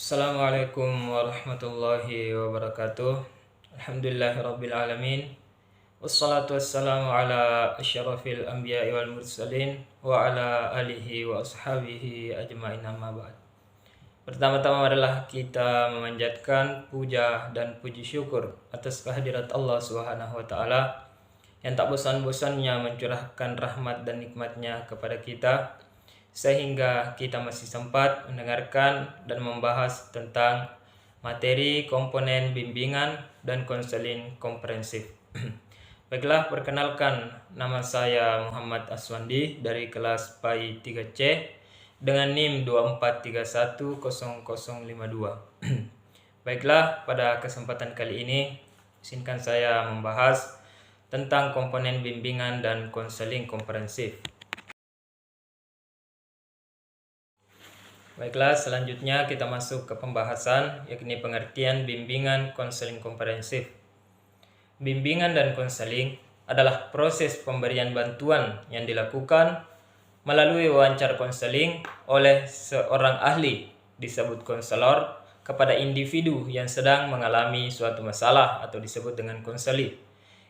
Assalamualaikum warahmatullahi wabarakatuh. Alhamdulillahirabbil alamin. Wassalatu wassalamu ala asyrafil anbiya'i wal mursalin wa ala alihi wa ashabihi ajmain, amma ba'd. Pertama-tama adalah kita memanjatkan puja dan puji syukur atas kehadirat Allah Subhanahu wa taala yang tak bosan-bosannya mencurahkan rahmat dan nikmatnya kepada kita, sehingga kita masih sempat mendengarkan dan membahas tentang materi komponen bimbingan dan konseling komprehensif. Baiklah, perkenalkan, nama saya Muhammad Aswandi dari kelas PAI 3C dengan NIM 24310052. Baiklah, pada kesempatan kali ini izinkan saya membahas tentang komponen bimbingan dan konseling komprehensif. Baiklah, selanjutnya kita masuk ke pembahasan, yakni pengertian bimbingan konseling komprehensif. Bimbingan dan konseling adalah proses pemberian bantuan yang dilakukan melalui wawancara konseling oleh seorang ahli, disebut konselor, kepada individu yang sedang mengalami suatu masalah atau disebut dengan konseling,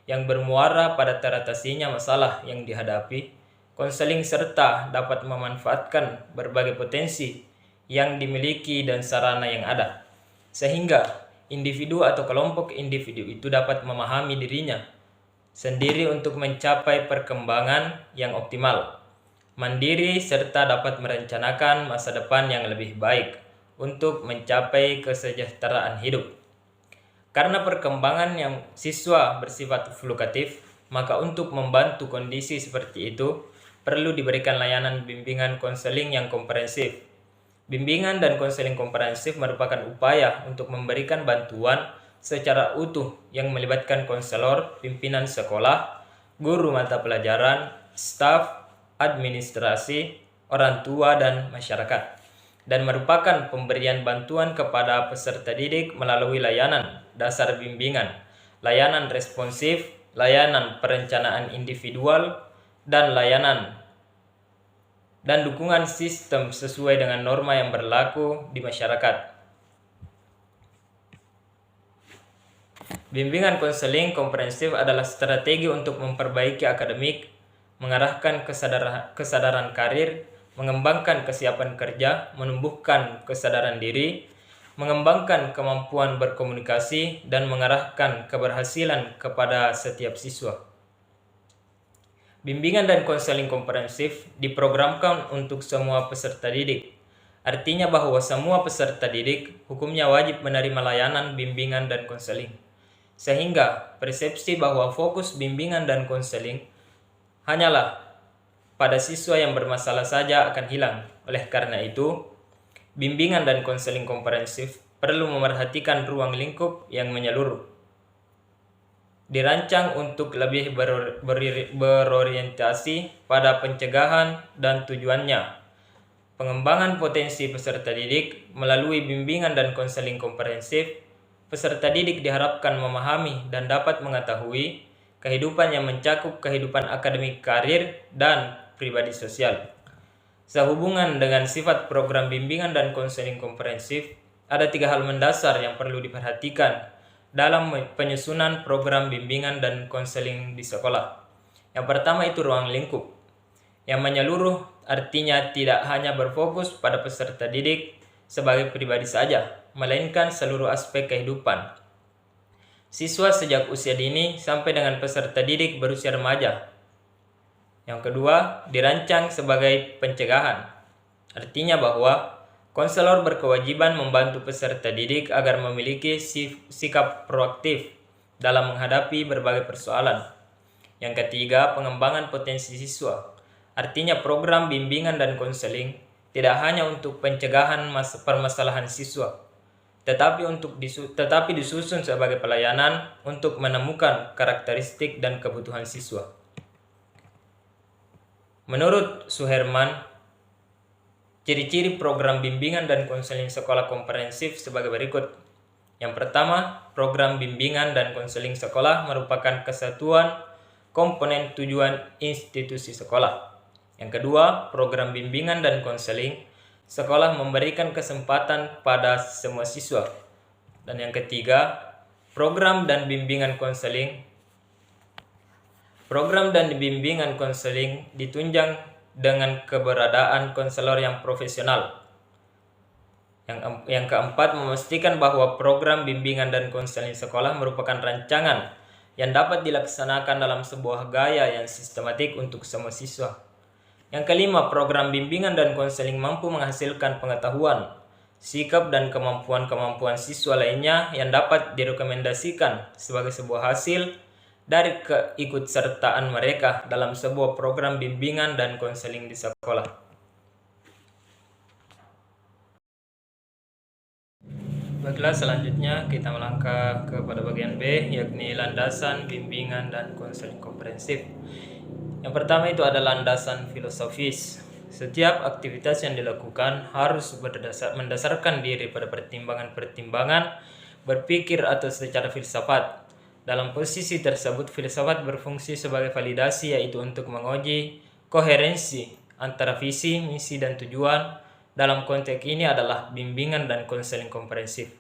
yang bermuara pada teratasinya masalah yang dihadapi. Konseling serta dapat memanfaatkan berbagai potensi yang dimiliki dan sarana yang ada, sehingga individu atau kelompok individu itu dapat memahami dirinya sendiri untuk mencapai perkembangan yang optimal, mandiri, serta dapat merencanakan masa depan yang lebih baik untuk mencapai kesejahteraan hidup. Karena perkembangan yang siswa bersifat fluktuatif, maka untuk membantu kondisi seperti itu perlu diberikan layanan bimbingan konseling yang komprehensif. Bimbingan dan konseling komprehensif merupakan upaya untuk memberikan bantuan secara utuh yang melibatkan konselor, pimpinan sekolah, guru mata pelajaran, staf, administrasi, orang tua, dan masyarakat, dan merupakan pemberian bantuan kepada peserta didik melalui layanan dasar bimbingan, layanan responsif, layanan perencanaan individual, dan layanan dan dukungan sistem sesuai dengan norma yang berlaku di masyarakat. Bimbingan konseling komprehensif adalah strategi untuk memperbaiki akademik, mengarahkan kesadaran karir, mengembangkan kesiapan kerja, menumbuhkan kesadaran diri, mengembangkan kemampuan berkomunikasi, dan mengarahkan keberhasilan kepada setiap siswa. Bimbingan dan konseling komprehensif diprogramkan untuk semua peserta didik. Artinya bahwa semua peserta didik hukumnya wajib menerima layanan bimbingan dan konseling, sehingga persepsi bahwa fokus bimbingan dan konseling hanyalah pada siswa yang bermasalah saja akan hilang. Oleh karena itu, bimbingan dan konseling komprehensif perlu memerhatikan ruang lingkup yang menyeluruh, dirancang untuk lebih berorientasi pada pencegahan dan tujuannya pengembangan potensi peserta didik. Melalui bimbingan dan konseling komprehensif, peserta didik diharapkan memahami dan dapat mengetahui kehidupan yang mencakup kehidupan akademik, karir, dan pribadi sosial. Sehubungan dengan sifat program bimbingan dan konseling komprehensif, ada 3 hal mendasar yang perlu diperhatikan dalam penyusunan program bimbingan dan konseling di sekolah. Yang pertama itu ruang lingkup yang menyeluruh, artinya tidak hanya berfokus pada peserta didik sebagai pribadi saja, melainkan seluruh aspek kehidupan siswa sejak usia dini sampai dengan peserta didik berusia remaja. Yang kedua, dirancang sebagai pencegahan, artinya bahwa konselor berkewajiban membantu peserta didik agar memiliki sikap proaktif dalam menghadapi berbagai persoalan. Yang ketiga, pengembangan potensi siswa. Artinya program bimbingan dan konseling tidak hanya untuk pencegahan permasalahan siswa, tetapi disusun sebagai pelayanan untuk menemukan karakteristik dan kebutuhan siswa. Menurut Suherman, ciri-ciri program bimbingan dan konseling sekolah komprehensif sebagai berikut. Yang pertama, program bimbingan dan konseling sekolah merupakan kesatuan komponen tujuan institusi sekolah. Yang kedua, program bimbingan dan konseling Sekolah memberikan kesempatan pada semua siswa. Dan yang ketiga, program dan bimbingan konseling. Program dan bimbingan konseling ditunjang dengan keberadaan konselor yang profesional. Yang keempat, memastikan bahwa program bimbingan dan konseling sekolah merupakan rancangan yang dapat dilaksanakan dalam sebuah gaya yang sistematik untuk semua siswa. Yang kelima, program bimbingan dan konseling mampu menghasilkan pengetahuan, sikap, dan kemampuan-kemampuan siswa lainnya yang dapat direkomendasikan sebagai sebuah hasil dari keikutsertaan mereka dalam sebuah program bimbingan dan konseling di sekolah. Baiklah, selanjutnya kita melangkah kepada bagian B, yakni landasan bimbingan dan konseling komprehensif. Yang pertama itu ada landasan filosofis. Setiap aktivitas yang dilakukan harus mendasarkan diri pada pertimbangan-pertimbangan berpikir atau secara filsafat. Dalam posisi tersebut, filsafat berfungsi sebagai validasi, yaitu untuk menguji koherensi antara visi, misi, dan tujuan. Dalam konteks ini adalah bimbingan dan konseling komprehensif.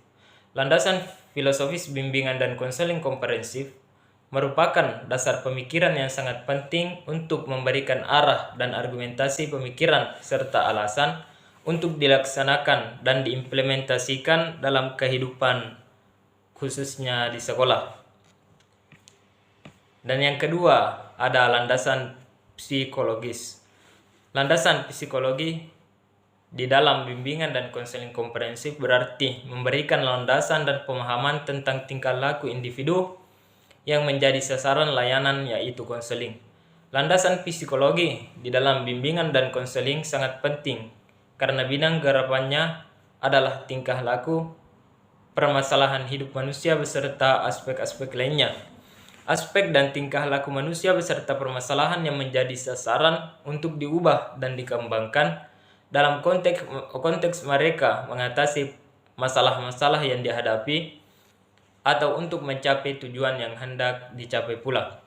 Landasan filosofis bimbingan dan konseling komprehensif merupakan dasar pemikiran yang sangat penting untuk memberikan arah dan argumentasi pemikiran serta alasan untuk dilaksanakan dan diimplementasikan dalam kehidupan, khususnya di sekolah. Dan yang kedua, ada landasan psikologis. Landasan psikologi di dalam bimbingan dan konseling komprehensif berarti memberikan landasan dan pemahaman tentang tingkah laku individu yang menjadi sasaran layanan, yaitu konseling. Landasan psikologi di dalam bimbingan dan konseling sangat penting karena bidang garapannya adalah tingkah laku, permasalahan hidup manusia beserta aspek-aspek lainnya. Aspek dan tingkah laku manusia beserta permasalahan yang menjadi sasaran untuk diubah dan dikembangkan dalam konteks mereka mengatasi masalah-masalah yang dihadapi atau untuk mencapai tujuan yang hendak dicapai pula.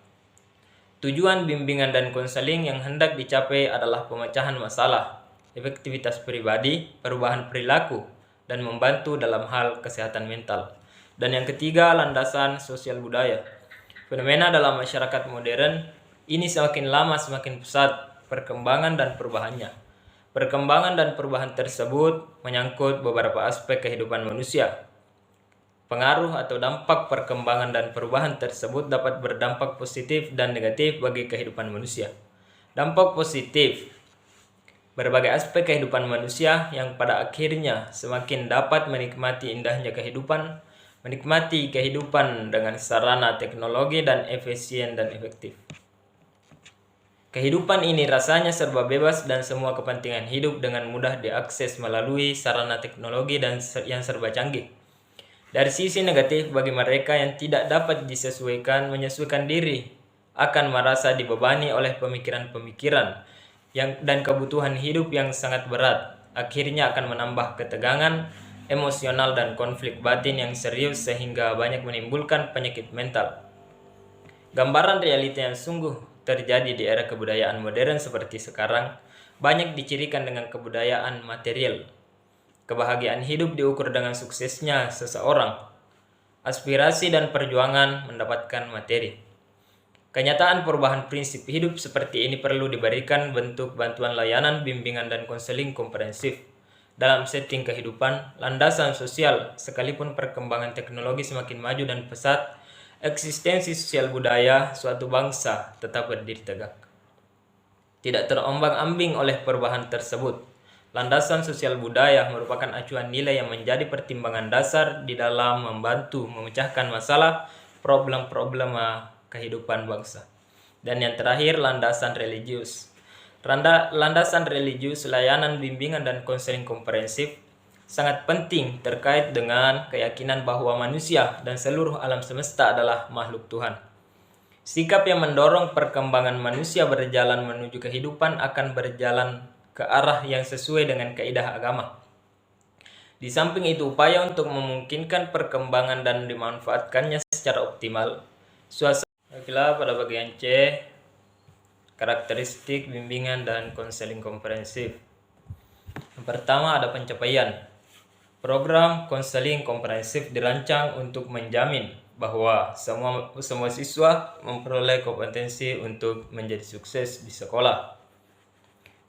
Tujuan bimbingan dan konseling yang hendak dicapai adalah pemecahan masalah, efektivitas pribadi, perubahan perilaku, dan membantu dalam hal kesehatan mental. Dan yang ketiga, landasan sosial budaya. Fenomena dalam masyarakat modern ini semakin lama semakin pesat perkembangan dan perubahannya. Perkembangan dan perubahan tersebut menyangkut beberapa aspek kehidupan manusia. Pengaruh atau dampak perkembangan dan perubahan tersebut dapat berdampak positif dan negatif bagi kehidupan manusia. Dampak positif, berbagai aspek kehidupan manusia yang pada akhirnya semakin dapat menikmati indahnya kehidupan, menikmati kehidupan dengan sarana teknologi dan efisien dan efektif. Kehidupan ini rasanya serba bebas dan semua kepentingan hidup dengan mudah diakses melalui sarana teknologi dan yang serba canggih. Dari sisi negatif, bagi mereka yang tidak dapat menyesuaikan diri akan merasa dibebani oleh pemikiran-pemikiran dan kebutuhan hidup yang sangat berat. Akhirnya akan menambah ketegangan emosional dan konflik batin yang serius sehingga banyak menimbulkan penyakit mental. Gambaran realita yang sungguh terjadi di era kebudayaan modern seperti sekarang banyak dicirikan dengan kebudayaan material. Kebahagiaan hidup diukur dengan suksesnya seseorang. Aspirasi dan perjuangan mendapatkan materi. Kenyataan perubahan prinsip hidup seperti ini perlu diberikan bentuk bantuan layanan, bimbingan, dan konseling komprehensif. Dalam setting kehidupan, landasan sosial, sekalipun perkembangan teknologi semakin maju dan pesat, eksistensi sosial budaya suatu bangsa tetap berdiri tegak. Tidak terombang-ambing oleh perubahan tersebut. Landasan sosial budaya merupakan acuan nilai yang menjadi pertimbangan dasar di dalam membantu memecahkan masalah problem-problem kehidupan bangsa. Dan yang terakhir, landasan religius. Landasan religius, layanan bimbingan dan konseling komprehensif sangat penting terkait dengan keyakinan bahwa manusia dan seluruh alam semesta adalah makhluk Tuhan. Sikap yang mendorong perkembangan manusia berjalan menuju kehidupan akan berjalan ke arah yang sesuai dengan kaidah agama. Di samping itu, upaya untuk memungkinkan perkembangan dan dimanfaatkannya secara optimal. Baiklah, pada bagian C, karakteristik bimbingan dan konseling komprehensif. Yang pertama ada pencapaian. Program konseling komprehensif dirancang untuk menjamin bahwa semua siswa memperoleh kompetensi untuk menjadi sukses di sekolah.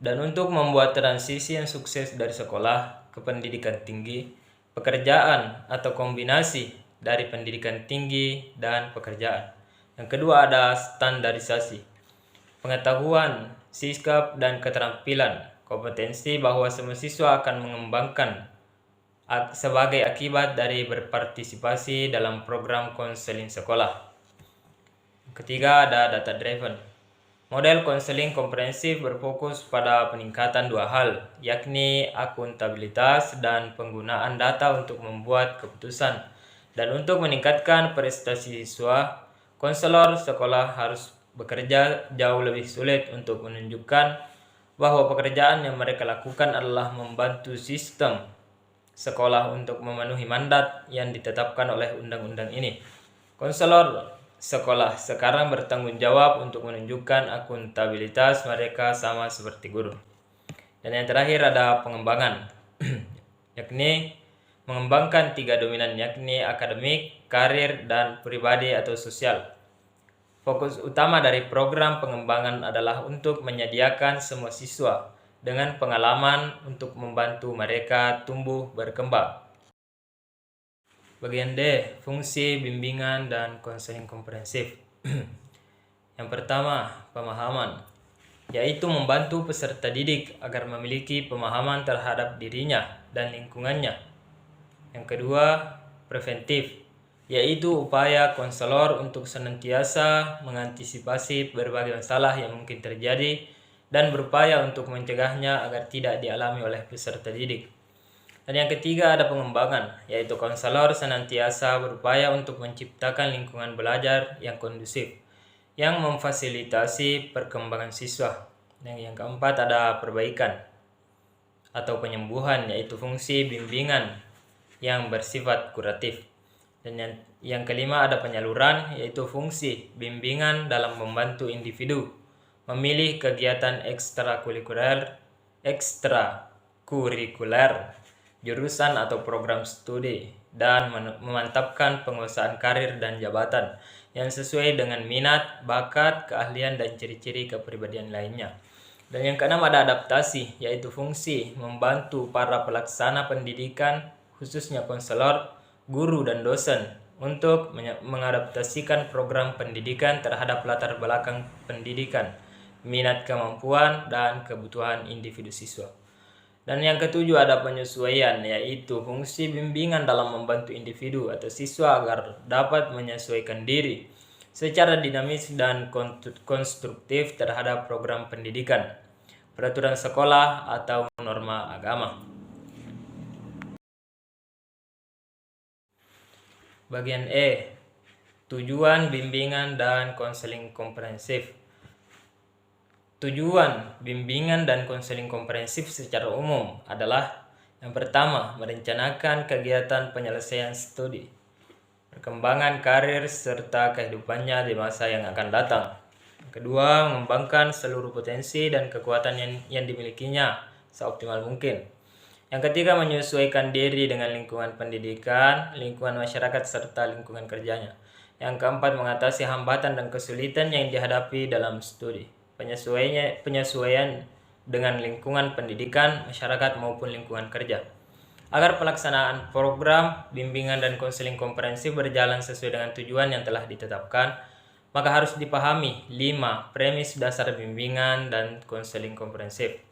Dan untuk membuat transisi yang sukses dari sekolah ke pendidikan tinggi, pekerjaan atau kombinasi dari pendidikan tinggi dan pekerjaan. Yang kedua ada standarisasi. Pengetahuan, sikap, dan keterampilan, kompetensi bahwa semua siswa akan mengembangkan sebagai akibat dari berpartisipasi dalam program konseling sekolah. Ketiga ada data driven. Model konseling komprehensif berfokus pada peningkatan dua hal, yakni akuntabilitas dan penggunaan data untuk membuat keputusan. Dan untuk meningkatkan prestasi siswa, konselor sekolah harus bekerja jauh lebih sulit untuk menunjukkan bahwa pekerjaan yang mereka lakukan adalah membantu sistem sekolah untuk memenuhi mandat yang ditetapkan oleh undang-undang ini. Konselor sekolah sekarang bertanggung jawab untuk menunjukkan akuntabilitas mereka sama seperti guru. Dan yang terakhir ada pengembangan, yakni mengembangkan 3 dominan, yakni akademik, karir, dan pribadi atau sosial. Fokus utama dari program pengembangan adalah untuk menyediakan semua siswa dengan pengalaman untuk membantu mereka tumbuh berkembang. Bagian D, fungsi bimbingan dan konseling komprehensif. Yang pertama, pemahaman, yaitu membantu peserta didik agar memiliki pemahaman terhadap dirinya dan lingkungannya. Yang kedua, preventif, yaitu upaya konselor untuk senantiasa mengantisipasi berbagai masalah yang mungkin terjadi dan berupaya untuk mencegahnya agar tidak dialami oleh peserta didik. Dan yang ketiga ada pengembangan, yaitu konselor senantiasa berupaya untuk menciptakan lingkungan belajar yang kondusif, yang memfasilitasi perkembangan siswa. Dan yang keempat ada perbaikan atau penyembuhan, yaitu fungsi bimbingan yang bersifat kuratif. Dan yang kelima ada penyaluran, yaitu fungsi bimbingan dalam membantu individu memilih kegiatan ekstrakurikuler, jurusan atau program studi, dan memantapkan penguasaan karir dan jabatan yang sesuai dengan minat, bakat, keahlian, dan ciri-ciri kepribadian lainnya. Dan yang keenam ada adaptasi, yaitu fungsi membantu para pelaksana pendidikan, khususnya konselor, guru, dan dosen untuk mengadaptasikan program pendidikan terhadap latar belakang pendidikan, minat, kemampuan, dan kebutuhan individu siswa. Dan yang ketujuh ada penyesuaian, yaitu fungsi bimbingan dalam membantu individu atau siswa agar dapat menyesuaikan diri secara dinamis dan konstruktif terhadap program pendidikan, peraturan sekolah, atau norma agama. Bagian E, tujuan bimbingan dan konseling komprehensif. Tujuan bimbingan dan konseling komprehensif secara umum adalah yang pertama, merencanakan kegiatan penyelesaian studi, perkembangan karir, serta kehidupannya di masa yang akan datang. Yang kedua, mengembangkan seluruh potensi dan kekuatan yang dimilikinya seoptimal mungkin. Yang ketiga, menyesuaikan diri dengan lingkungan pendidikan, lingkungan masyarakat, serta lingkungan kerjanya. Yang keempat, mengatasi hambatan dan kesulitan yang dihadapi dalam studi. Penyesuaian dengan lingkungan pendidikan, masyarakat, maupun lingkungan kerja. Agar pelaksanaan program bimbingan dan konseling komprehensif berjalan sesuai dengan tujuan yang telah ditetapkan, maka harus dipahami 5 premis dasar bimbingan dan konseling komprehensif.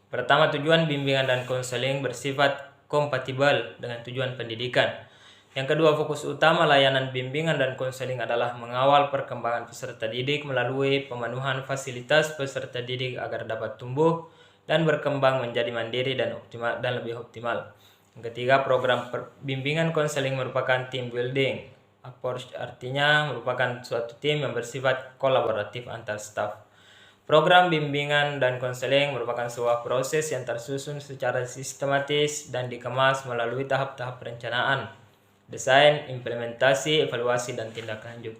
Pertama, tujuan bimbingan dan konseling bersifat kompatibel dengan tujuan pendidikan. Yang kedua, fokus utama layanan bimbingan dan konseling adalah mengawal perkembangan peserta didik melalui pemenuhan fasilitas peserta didik agar dapat tumbuh dan berkembang menjadi mandiri dan lebih optimal. Yang ketiga, program bimbingan konseling merupakan team building. Approach artinya merupakan suatu tim yang bersifat kolaboratif antar staf. Program bimbingan dan konseling merupakan sebuah proses yang tersusun secara sistematis dan dikemas melalui tahap-tahap perencanaan, desain, implementasi, evaluasi, dan tindak lanjut.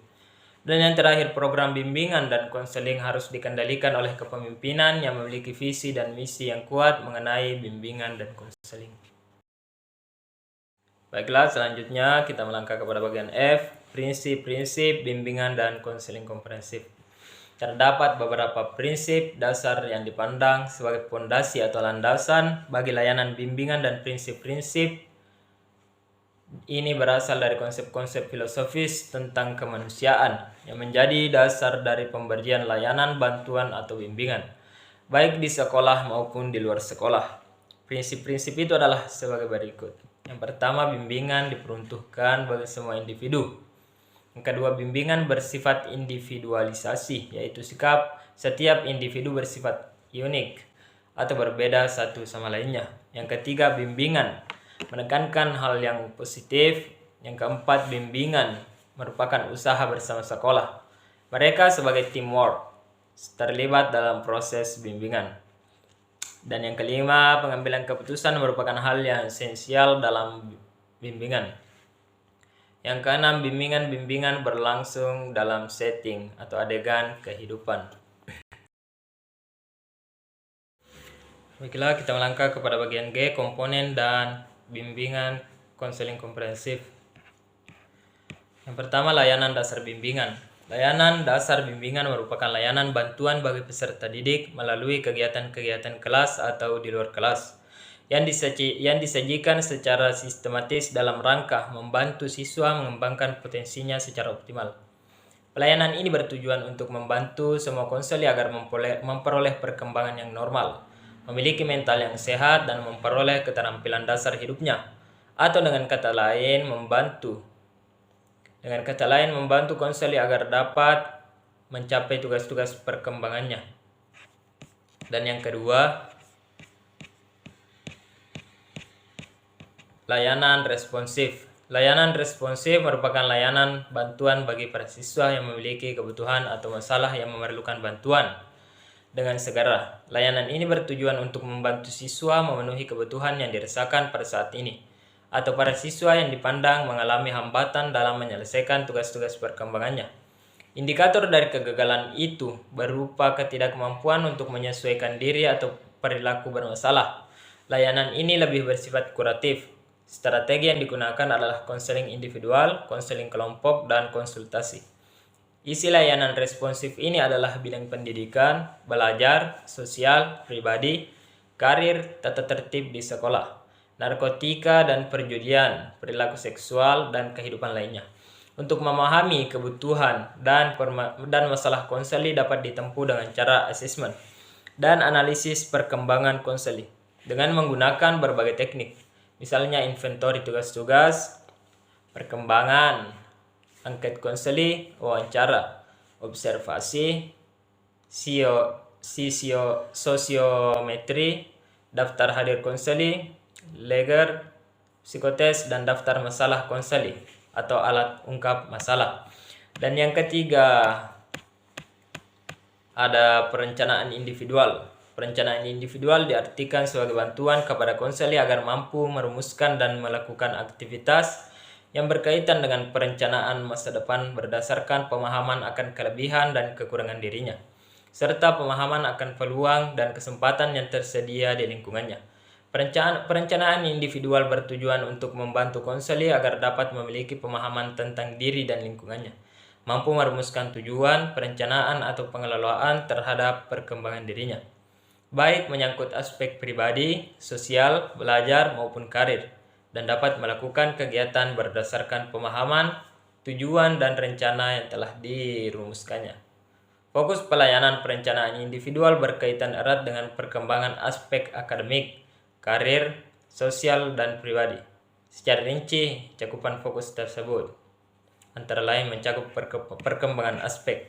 Dan yang terakhir, program bimbingan dan konseling harus dikendalikan oleh kepemimpinan yang memiliki visi dan misi yang kuat mengenai bimbingan dan konseling. Baiklah, selanjutnya kita melangkah kepada bagian F, prinsip-prinsip bimbingan dan konseling komprehensif. Terdapat beberapa prinsip dasar yang dipandang sebagai fondasi atau landasan bagi layanan bimbingan, dan prinsip-prinsip ini berasal dari konsep-konsep filosofis tentang kemanusiaan yang menjadi dasar dari pemberian layanan bantuan atau bimbingan, baik di sekolah maupun di luar sekolah. Prinsip-prinsip itu adalah sebagai berikut. Yang pertama, bimbingan diperuntukkan bagi semua individu. Yang kedua, bimbingan bersifat individualisasi, yaitu sikap setiap individu bersifat unik atau berbeda satu sama lainnya. Yang ketiga, bimbingan menekankan hal yang positif. Yang keempat, bimbingan merupakan usaha bersama sekolah. Mereka sebagai teamwork terlibat dalam proses bimbingan. Dan yang kelima, pengambilan keputusan merupakan hal yang esensial dalam bimbingan. Yang keenam, bimbingan berlangsung dalam setting atau adegan kehidupan. Baiklah, kita melangkah kepada bagian G, komponen dan bimbingan konseling komprehensif. Yang pertama, layanan dasar bimbingan. Layanan dasar bimbingan merupakan layanan bantuan bagi peserta didik melalui kegiatan-kegiatan kelas atau di luar kelas yang disajikan secara sistematis dalam rangka membantu siswa mengembangkan potensinya secara optimal. Pelayanan ini bertujuan untuk membantu semua konseli agar memperoleh perkembangan yang normal, memiliki mental yang sehat, dan memperoleh keterampilan dasar hidupnya. Atau dengan kata lain, membantu konseli agar dapat mencapai tugas-tugas perkembangannya. Dan yang kedua, layanan responsif. Layanan responsif merupakan layanan bantuan bagi para siswa yang memiliki kebutuhan atau masalah yang memerlukan bantuan dengan segera. Layanan ini bertujuan untuk membantu siswa memenuhi kebutuhan yang dirasakan pada saat ini, atau para siswa yang dipandang mengalami hambatan dalam menyelesaikan tugas-tugas perkembangannya. Indikator dari kegagalan itu berupa ketidakmampuan untuk menyesuaikan diri atau perilaku bermasalah. Layanan ini lebih bersifat kuratif. Strategi yang digunakan adalah konseling individual, konseling kelompok, dan konsultasi. Isi layanan responsif ini adalah bidang pendidikan, belajar, sosial, pribadi, karir, tata tertib di sekolah, narkotika dan perjudian, perilaku seksual, dan kehidupan lainnya. Untuk memahami kebutuhan dan masalah konseli dapat ditempuh dengan cara asesmen dan analisis perkembangan konseli dengan menggunakan berbagai teknik. Misalnya inventori tugas-tugas, perkembangan, angket konseli, wawancara, observasi, sosiometri, daftar hadir konseli, leger, psikotes, dan daftar masalah konseli atau alat ungkap masalah. Dan yang ketiga, ada perencanaan individual. Perencanaan individual diartikan sebagai bantuan kepada konseli agar mampu merumuskan dan melakukan aktivitas yang berkaitan dengan perencanaan masa depan berdasarkan pemahaman akan kelebihan dan kekurangan dirinya, serta pemahaman akan peluang dan kesempatan yang tersedia di lingkungannya. Perencanaan individual bertujuan untuk membantu konseli agar dapat memiliki pemahaman tentang diri dan lingkungannya, mampu merumuskan tujuan, perencanaan, atau pengelolaan terhadap perkembangan dirinya, baik menyangkut aspek pribadi, sosial, belajar, maupun karir, dan dapat melakukan kegiatan berdasarkan pemahaman, tujuan, dan rencana yang telah dirumuskannya. Fokus pelayanan perencanaan individual berkaitan erat dengan perkembangan aspek akademik, karir, sosial, dan pribadi. Secara rinci, cakupan fokus tersebut antara lain mencakup perkembangan aspek.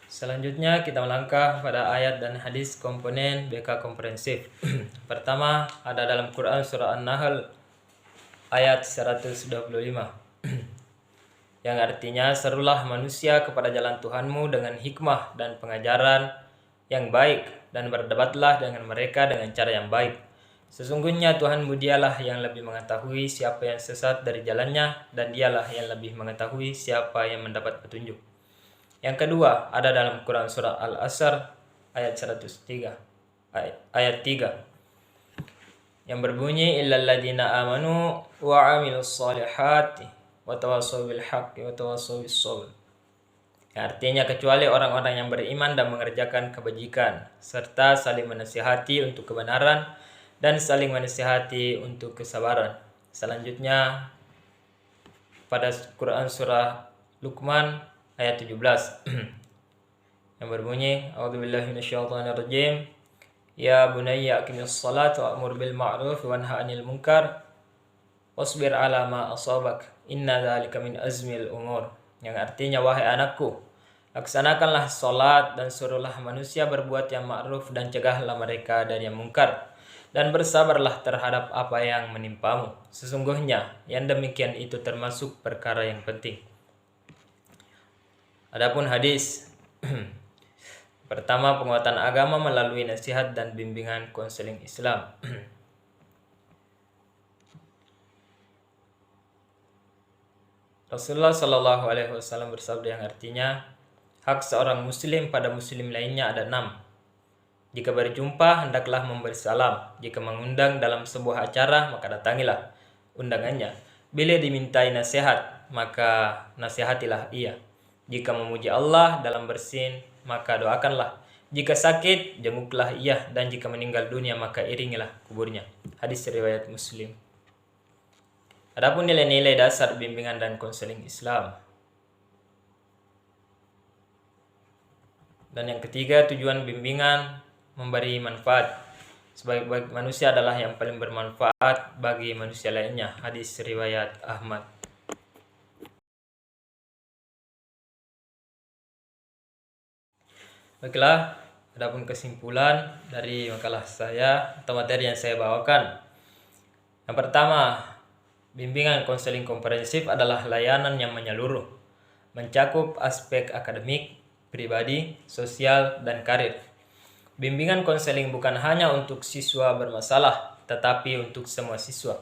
Selanjutnya, kita melangkah pada ayat dan hadis komponen BK komprehensif. Pertama, ada dalam Quran surah An-Nahl ayat 125. yang artinya serulah manusia kepada jalan Tuhanmu dengan hikmah dan pengajaran yang baik, dan berdebatlah dengan mereka dengan cara yang baik. Sesungguhnya Tuhanmu dialah yang lebih mengetahui siapa yang sesat dari jalannya, dan dialah yang lebih mengetahui siapa yang mendapat petunjuk. Yang kedua ada dalam Quran surah Al-Asr ayat 103 ayat 3 yang berbunyi illal ladzina amanu wa 'amilus shalihati wa tawassaw bil haqqi wa tawassaw bis sabr. Yang artinya kecuali orang-orang yang beriman dan mengerjakan kebajikan serta saling menasihati untuk kebenaran dan saling menasihati untuk kesabaran. Selanjutnya pada Quran surah Luqman ayat 17 yang berbunyi a'udzubillahi minasyaitonirrajim ya bunayya aqimis sholata wa'mur bil ma'ruf wanha 'anil munkar wasbir 'ala ma asabak inna dzalika min azmil umur. Yang artinya wahai anakku, laksanakanlah sholat dan suruhlah manusia berbuat yang ma'ruf dan cegahlah mereka dari yang mungkar, dan bersabarlah terhadap apa yang menimpamu. Sesungguhnya yang demikian itu termasuk perkara yang penting. Adapun hadis pertama, penguatan agama melalui nasihat dan bimbingan konseling Islam. Rasulullah Shallallahu Alaihi Wasallam bersabda yang artinya hak seorang muslim pada muslim lainnya ada 6. Jika berjumpa hendaklah memberi salam. Jika mengundang dalam sebuah acara maka datangilah undangannya. Bila dimintai nasihat maka nasihatilah ia. Jika memuji Allah dalam bersin maka doakanlah. Jika sakit jenguklah ia, dan jika meninggal dunia maka iringilah kuburnya. Hadis riwayat Muslim. Adapun nilai-nilai dasar bimbingan dan konseling Islam. Dan yang ketiga, tujuan bimbingan memberi manfaat. Sebaik-baik manusia adalah yang paling bermanfaat bagi manusia lainnya. Hadis riwayat Ahmad. Baiklah, adapun kesimpulan dari makalah saya atau materi yang saya bawakan. Yang pertama, bimbingan konseling komprehensif adalah layanan yang menyeluruh, mencakup aspek akademik, pribadi, sosial, dan karir. Bimbingan konseling bukan hanya untuk siswa bermasalah, tetapi untuk semua siswa.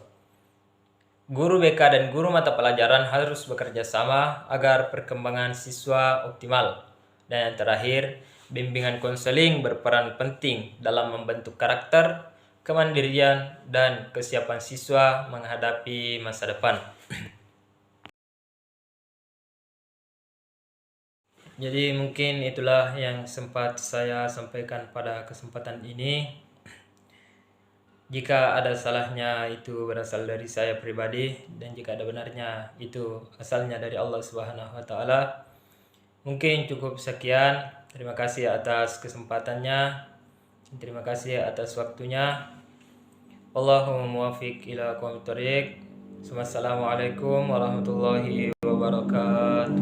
Guru BK dan guru mata pelajaran harus bekerja sama agar perkembangan siswa optimal. Dan yang terakhir, bimbingan konseling berperan penting dalam membentuk karakter, kemandirian, dan kesiapan siswa menghadapi masa depan. Jadi mungkin itulah yang sempat saya sampaikan pada kesempatan ini. Jika ada salahnya itu berasal dari saya pribadi, dan jika ada benarnya itu asalnya dari Allah Subhanahu wa taala. Mungkin cukup sekian. Terima kasih atas kesempatannya. Terima kasih atas waktunya. Allahumma muwaffiq ila aqwamit thoriq. Wassalamualaikum warahmatullahi wabarakatuh.